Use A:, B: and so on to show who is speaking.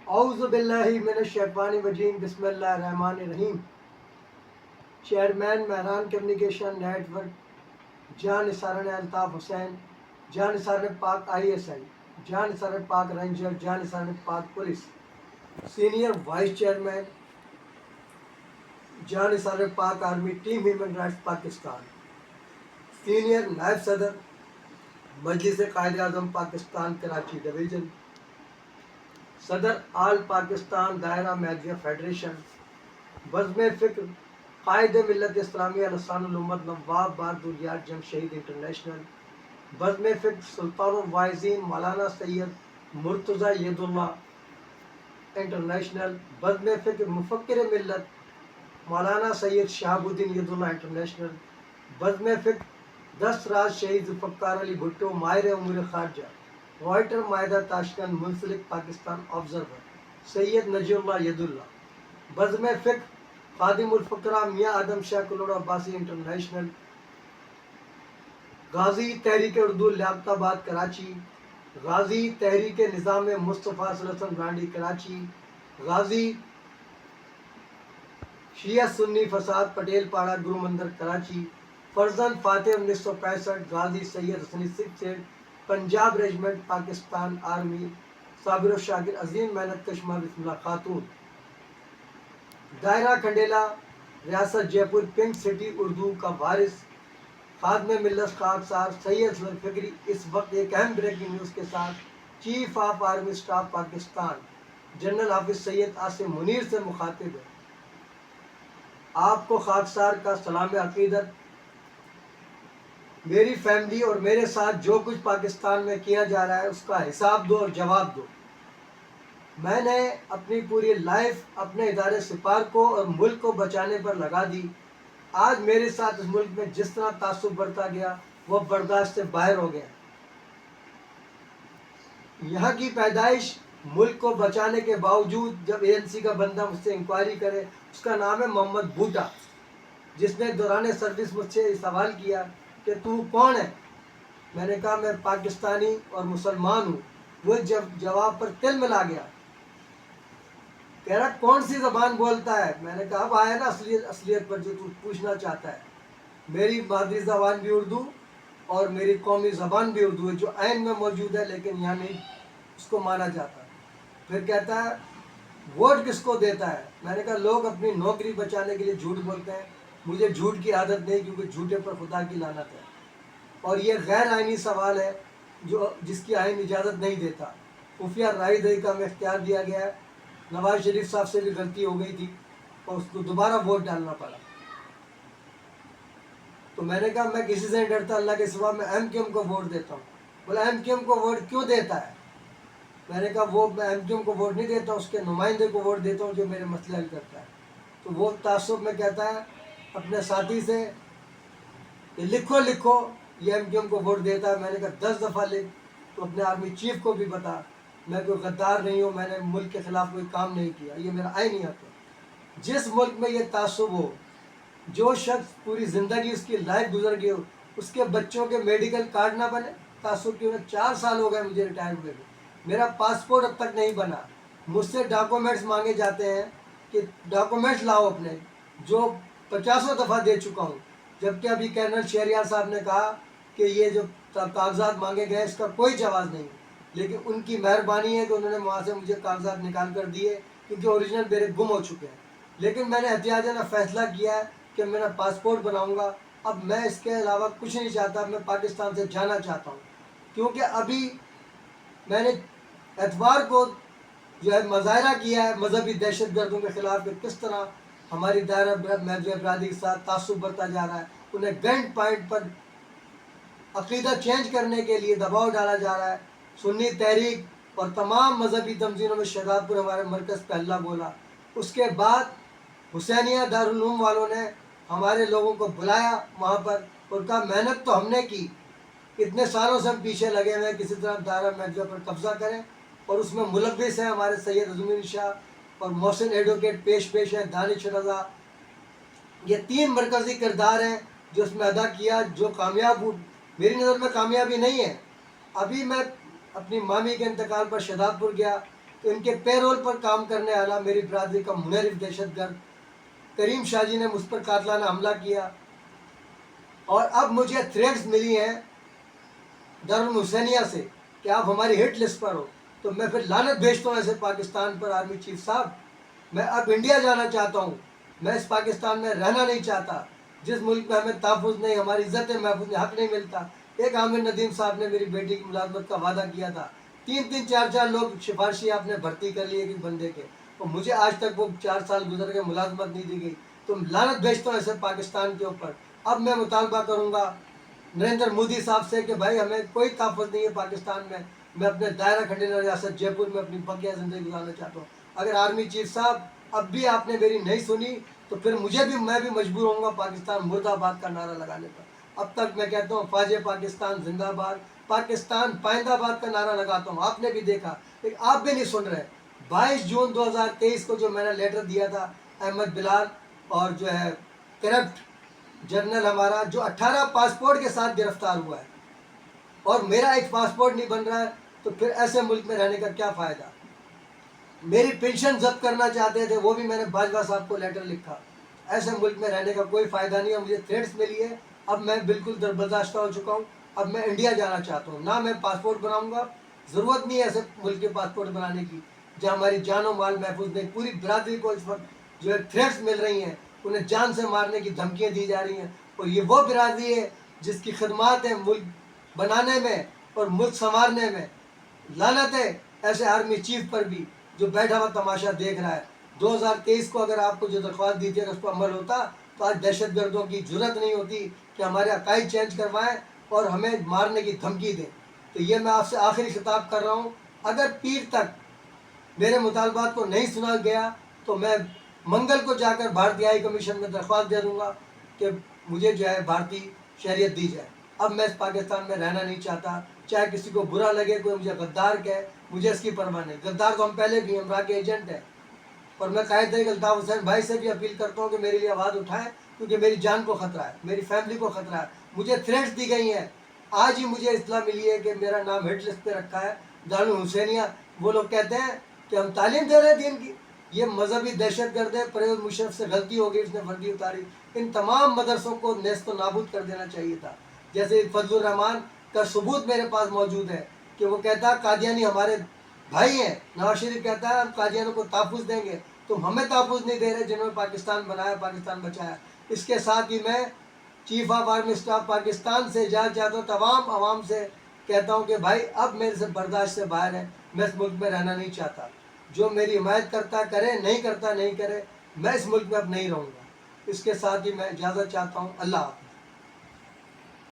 A: اعوذ باللہ من الشیطان الرجیم بسم اللہ الرحمن الرحیم۔ Chairman Mehran communication network جان نثار الطاف حسین، جان نثار پاک ISI، جان نثار پاک رینجر، جان نثار Pak police. Senior vice chairman جان نثار Pak army team human rights Pakistan. Senior نائب صدر مجلس قائد اعظم پاکستان کراچی ڈویژن، صدر آل پاکستان دائرہ میڈیا فیڈریشن، بزم فکر قائد ملت اسلامیہ لسان الامت نواب بہادر یار جنگ شہید انٹرنیشنل، بزم فکر سلطان الواعظین مولانا سید مرتضیٰ ید اللہ انٹرنیشنل، بزم فکر مفکر ملت مولانا سید شہاب الدین ید اللہ انٹرنیشنل، بزم فکر 10 راز شہید ذوالفقار علی بھٹو ماہر امور خارجہ، رائٹر معاہدہ تاشکند منسلک پاکستان آبزرور سید نجی اللہ ید اللہ، بزم فکر خادم الفقراء میاں آدم شاہ کلوڑ عباسی انٹرنیشنل، غازی تحریک اردو لیاقت آباد کراچی، غازی تحریک نظام مصطفیٰ صلی اللہ علیہ وسلم رانڈی کراچی، غازی شیعہ سنی فساد پٹیل پاڑا گرو مندر کراچی، فرزند فاتح 1965، غازی سید حسنی سکھ سے پنجاب ریجمنٹ پاکستان آرمی، صابر و شاکر عظیم محنت کشمہ بسم اللہ خاتون، دائرہ کھنڈیلا ریاست جے پور پنک سٹی اردو کا وارث خادم ملت خاکسار سید ذوالفقری اس وقت ایک اہم بریکنگ نیوز کے ساتھ chief of army staff Pakistan general حافظ سید عاصم منیر سے مخاطب ہے۔ آپ کو خاکسار کا سلام عقیدت۔ میری فیملی اور میرے ساتھ جو کچھ پاکستان میں کیا جا رہا ہے اس کا حساب دو اور جواب دو۔ میں نے اپنی پوری لائف اپنے ادارے سپار کو اور ملک کو بچانے پر لگا دی۔ آج میرے ساتھ اس ملک میں جس طرح تعصب برتا گیا وہ برداشت سے باہر ہو گیا۔ یہاں کی پیدائش ملک کو بچانے کے باوجود جب ANC کا بندہ مجھ سے انکوائری کرے، اس کا نام ہے محمد بھوٹا، جس نے دوران سروس مجھ سے سوال کیا کہ تو کون ہے؟ میں نے کہا میں پاکستانی اور مسلمان ہوں۔ وہ جواب پر تل ملا گیا، کہہ رہا کون سی زبان بولتا ہے؟ میں نے کہا اب آیا نا اصلیت پر جو تو پوچھنا چاہتا ہے۔ میری مادری زبان بھی اردو اور میری قومی زبان بھی اردو ہے جو عین میں موجود ہے، لیکن یہاں نہیں اس کو مانا جاتا۔ پھر کہتا ہے ووٹ کس کو دیتا ہے؟ میں نے کہا لوگ اپنی نوکری بچانے کے لیے جھوٹ بولتے ہیں، مجھے جھوٹ کی عادت نہیں کیونکہ جھوٹے پر خدا کی لعنت ہے، اور یہ غیر آئینی سوال ہے جس کی آئین اجازت نہیں دیتا۔ خفیہ رائے دہی کا ہمیں اختیار دیا گیا ہے۔ نواز شریف صاحب سے بھی غلطی ہو گئی تھی اور اس کو دوبارہ ووٹ ڈالنا پڑا۔ تو میں نے کہا میں کسی سے نہیں ڈرتا اللہ کے سوا، میں MQM کو ووٹ دیتا ہوں۔ بولا MQM کو ووٹ کیوں دیتا ہے؟ میں نے کہا وہ میں MQM کو ووٹ نہیں دیتا ہوں، اس کے نمائندے کو ووٹ دیتا ہوں جو میرے مسئلہ حل کرتا ہے۔ تو وہ تعصب میں کہتا ہے اپنے ساتھی سے کہ لکھو یہ MQM کو ووٹ دیتا ہے۔ میں نے کہا 10 دفعہ لکھ، تو اپنے آرمی چیف کو بھی بتا، میں کوئی غدار نہیں ہوں، میں نے ملک کے خلاف کوئی کام نہیں کیا، یہ میرا آئینی حق ہے۔ جس ملک میں یہ تعصب ہو، جو شخص پوری زندگی اس کی لائف گزر گئی ہو، اس کے بچوں کے میڈیکل کارڈ نہ بنے، تعصب کیوں؟ 4 سال ہو گئے مجھے ریٹائر ہوئے، میرا پاسپورٹ اب تک نہیں بنا۔ مجھ سے ڈاکومنٹس مانگے جاتے ہیں کہ ڈاکومنٹس لاؤ اپنے، جو 50 دفعہ دے چکا ہوں، جبکہ ابھی کرنل شہریار صاحب نے کہا کہ یہ جو کاغذات مانگے گئے اس کا کوئی جواز نہیں، لیکن ان کی مہربانی ہے کہ انہوں نے وہاں سے مجھے کاغذات نکال کر دیے کیونکہ اوریجنل میرے گم ہو چکے ہیں۔ لیکن میں نے احتیاطاً فیصلہ کیا ہے کہ میں پاسپورٹ بناؤں گا۔ اب میں اس کے علاوہ کچھ نہیں چاہتا، میں پاکستان سے جانا چاہتا ہوں، کیونکہ ابھی میں نے اتوار کو جو ہے مظاہرہ کیا ہے مذہبی دہشت گردوں کے خلاف کہ کس طرح ہماری دائرہ محدود برادری کے ساتھ تعصب برتا جا رہا ہے، انہیں گنڈ پوائنٹ پر عقیدہ چینج کرنے کے لیے دباؤ ڈالا جا رہا ہے۔ سنی تحریک اور تمام مذہبی تنظیموں میں شہزاد پور ہمارے مرکز پہ اللہ بولا۔ اس کے بعد حسینیہ دارالعلوم والوں نے ہمارے لوگوں کو بلایا وہاں پر اور کہا محنت تو ہم نے کی، اتنے سالوں سے ہم پیچھے لگے ہوئے ہیں، کسی طرح دائرہ محدودہ پر قبضہ کریں، اور اس میں ملوث ہیں ہمارے سید عظمین شاہ اور محسن ایڈوکیٹ پیش ہیں، دانش رضا۔ یہ 3 مرکزی کردار ہیں جو اس میں ادا کیا، جو کامیاب میری نظر میں کامیابی نہیں ہے۔ ابھی میں اپنی مامی کے انتقال پر شہزاد پور گیا، تو ان کے پیرول پر کام کرنے والا میری برادری کا منحرف دہشت گرد کریم شاہ جی نے مجھ پر قاتلانہ حملہ کیا، اور اب مجھے تھریٹس ملی ہیں دارالحسینیہ سے کہ آپ ہماری ہٹ لسٹ پر ہو، تو میں پھر لعنت بھیجتا ہوں ایسے پاکستان پر آرمی چیف صاحب۔ میں اب انڈیا جانا چاہتا ہوں، میں اس پاکستان میں رہنا نہیں چاہتا جس ملک میں ہمیں تحفظ نہیں، ہماری عزت محفوظ نہیں، حق نہیں ملتا۔ ایک عامر ندیم صاحب نے میری بیٹی کی ملازمت کا وعدہ کیا تھا، 3 4 لوگ سفارشی آپ نے بھرتی کر لیے ایک بندے کے، اور مجھے آج تک وہ 4 سال گزر کے ملازمت نہیں دی گئی۔ تو لعنت بھیجتا ہوں ایسے پاکستان کے اوپر۔ اب میں مطالبہ کروں گا نریندر مودی صاحب سے کہ بھائی ہمیں کوئی تحفظ نہیں ہے پاکستان میں اپنے دائرہ کھنڈی ریاست جے پور میں اپنی بقیہ زندگی گزارنا چاہتا ہوں۔ اگر آرمی چیف صاحب اب بھی آپ نے میری نہیں سنی تو پھر میں بھی مجبور ہوں گا پاکستان مرد آباد کا نعرہ لگانے پر۔ اب تک میں کہتا ہوں فوج پاکستان زندہ باد، پاکستان پائندہ باد کا نعرہ لگاتا ہوں۔ آپ نے بھی دیکھا لیکن آپ بھی نہیں سن رہے۔ 22 جون 2023 کو جو میں نے لیٹر دیا تھا احمد بلال اور جو ہے کرپٹ جنرل ہمارا، جو 18 پاسپورٹ کے ساتھ گرفتار ہوا ہے، اور میرا ایک پاسپورٹ نہیں بن رہا ہے، تو پھر ایسے ملک میں رہنے کا کیا فائدہ؟ میری پینشن ضبط کرنا چاہتے تھے، وہ بھی میں نے باجوہ صاحب کو لیٹر لکھا۔ ایسے ملک میں رہنے کا کوئی فائدہ نہیں ہے، مجھے تھریٹس ملی ہے۔ اب میں بالکل دربرداشتہ ہو چکا ہوں، اب میں انڈیا جانا چاہتا ہوں، نہ میں پاسپورٹ بناؤں گا، ضرورت نہیں ہے ایسے ملک کے پاسپورٹ بنانے کی جہاں ہماری جان و مال محفوظ نہیں۔ پوری برادری کو اس وقت جو ہے تھریٹس مل رہی ہیں، انہیں جان سے مارنے کی دھمکیاں دی جا رہی ہیں، اور یہ وہ برادری ہے جس کی خدمات ہیں ملک بنانے میں اور ملک سنوارنے میں۔ لعنت ہے ایسے آرمی چیف پر بھی جو بیٹھا ہوا تماشا دیکھ رہا ہے۔ 2023 کو اگر آپ کو جو درخواست دی تھی اگر اس پر عمل ہوتا تو آج دہشت گردوں کی جرت نہیں ہوتی کہ ہمارے عقائد چینج کروائیں اور ہمیں مارنے کی دھمکی دیں۔ تو یہ میں آپ سے آخری خطاب کر رہا ہوں، اگر پیر تک میرے مطالبات کو نہیں سنا گیا تو میں منگل کو جا کر بھارتی ہائی کمیشن میں درخواست دے دوں گا کہ مجھے جو ہے بھارتی شہریت دی جائے۔ اب میں اس پاکستان میں رہنا نہیں چاہتا، چاہے کسی کو برا لگے، کوئی مجھے غدار کہے، مجھے اس کی پرواہ نہیں۔ غدار تو ہم پہلے بھی ہمراہ کے ایجنٹ ہیں، اور میں قائد الطاف حسین بھائی سے بھی اپیل کرتا ہوں کہ میرے لیے آواز اٹھائیں، کیونکہ میری جان کو خطرہ ہے، میری فیملی کو خطرہ ہے، مجھے تھریٹس دی گئی ہیں۔ آج ہی مجھے اطلاع ملی ہے کہ میرا نام ہٹ لسٹ پہ رکھا ہے دارالحسینیہ۔ وہ لوگ کہتے ہیں کہ ہم تعلیم دے رہے ہیں دین کی، یہ مذہبی دہشت گرد ہے۔ پرویز مشرف سے غلطی ہو گئی، اس نے وردی اتاری۔ ان تمام مدرسوں کو نیست و نابود کر دینا چاہیے تھا۔ جیسے فضل الرحمان کا ثبوت میرے پاس موجود ہے کہ وہ کہتا ہے قادیانی ہمارے بھائی ہیں، نواز شریف کہتا ہے ہم قادیانوں کو تحفظ دیں گے، تم ہمیں تحفظ نہیں دے رہے جنہوں نے پاکستان بنایا، پاکستان بچایا۔ اس کے ساتھ ہی میں chief of army staff Pakistan سے اجازت چاہتا ہوں، تمام عوام سے کہتا ہوں کہ بھائی اب میرے سے برداشت سے باہر ہے، میں اس ملک میں رہنا نہیں چاہتا۔ جو میری حمایت کرتا کرے، نہیں کرتا نہیں کرے، میں اس ملک میں اب نہیں رہوں گا۔ اس کے ساتھ ہی میں اجازت چاہتا ہوں۔ اللہ حافظ۔